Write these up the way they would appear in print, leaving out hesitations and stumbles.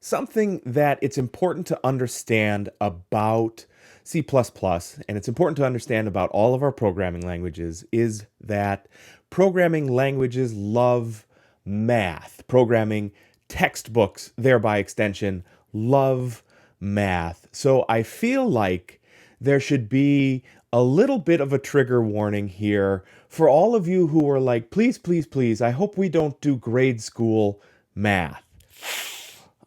Something that it's important to understand about C++, and it's important to understand about all of our programming languages, is that programming languages love math. Programming textbooks, thereby extension, love math. So I feel like there should be a little bit of a trigger warning here for all of you who are like, please, please, please, I hope we don't do grade school math.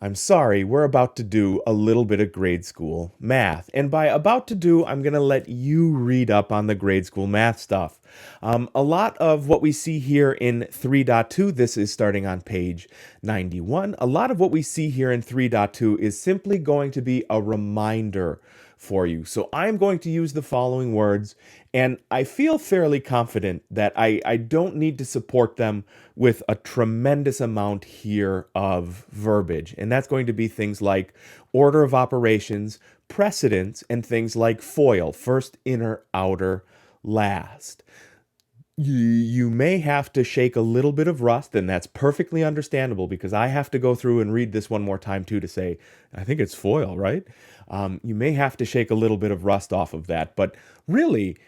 I'm sorry, we're about to do a little bit of grade school math. And by about to do, I'm going to let you read up on the grade school math stuff. A lot of what we see here in 3.2, this is starting on page 91. A lot of what we see here in 3.2 is simply going to be a reminder for you. So I'm going to use the following words, and I feel fairly confident that I don't need to support them with a tremendous amount here of verbiage. And that's going to be things like order of operations, precedence, and things like FOIL, first, inner, outer, last. You may have to shake a little bit of rust, and that's perfectly understandable because I have to go through and read this one more time too to say, I think it's FOIL, right? You may have to shake a little bit of rust off of that, but really,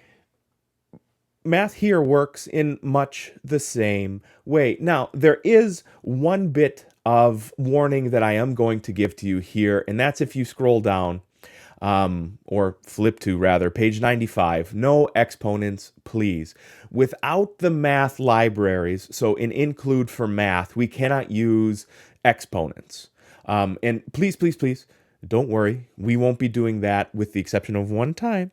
math here works in much the same way. Now, there is one bit of warning that I am going to give to you here, and that's if you scroll down, or flip to rather, page 95, no exponents, please. Without the math libraries, so in include for math, we cannot use exponents. And please, please, please, don't worry, we won't be doing that with the exception of one time.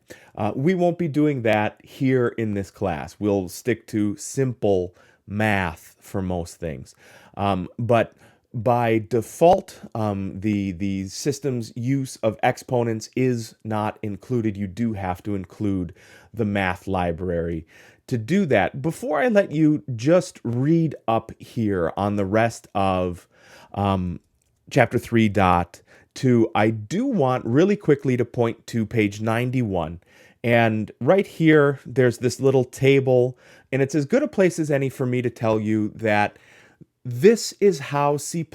We won't be doing that here in this class. We'll stick to simple math for most things. But by default, the system's use of exponents is not included. You do have to include the math library to do that. Before I let you just read up here on the rest of chapter 3.2, I do want really quickly to point to page 91. And right here, there's this little table, and it's as good a place as any for me to tell you that this is how C++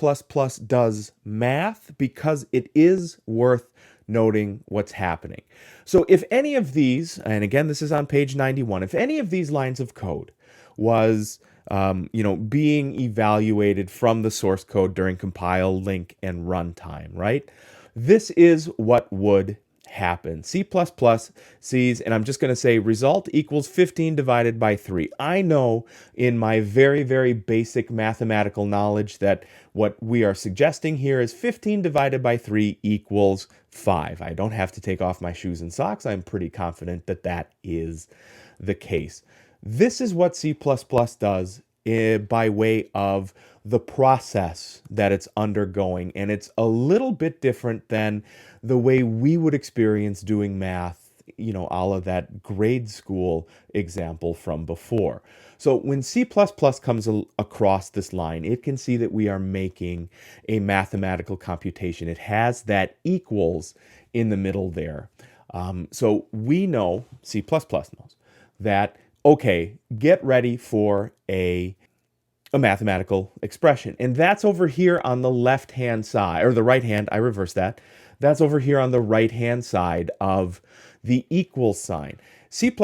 does math, because it is worth noting what's happening. So if any of these, and again, this is on page 91, if any of these lines of code was being evaluated from the source code during compile, link, and runtime, right? This is what would happen. C++ sees, and I'm just going to say result equals 15 divided by 3. I know in my very, very basic mathematical knowledge that what we are suggesting here is 15 divided by 3 equals 5. I don't have to take off my shoes and socks. I'm pretty confident that that is the case. This is what C++ does by way of the process that it's undergoing, and it's a little bit different than the way we would experience doing math, a la that grade school example from before. So when C++ comes across this line, it can see that we are making a mathematical computation. It has that equals in the middle there. So we know, C++ knows, that, okay, get ready for a mathematical expression. And that's over here on the left-hand side, or the right-hand, I reverse that. That's over here on the right-hand side of the equal sign. C++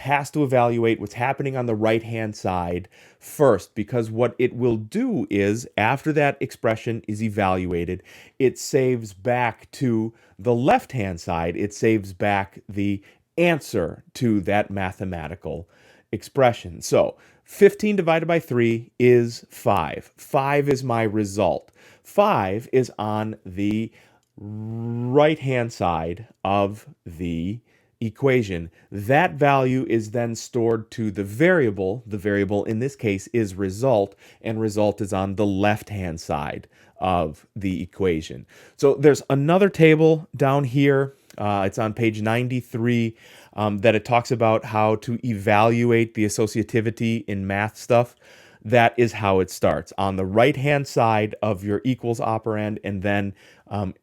has to evaluate what's happening on the right-hand side first, because what it will do is, after that expression is evaluated, it saves back to the left-hand side. It saves back the answer to that mathematical expression. So 15 divided by 3 is 5. 5 is my result. 5 is on the right-hand side of the equation. That value is then stored to the variable. The variable in this case is result, and result is on the left-hand side of the equation. So there's another table down here. It's on page 93 that it talks about how to evaluate the associativity in math stuff. That is how it starts, on the right-hand side of your equals operand, and then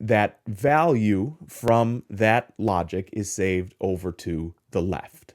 that value from that logic is saved over to the left.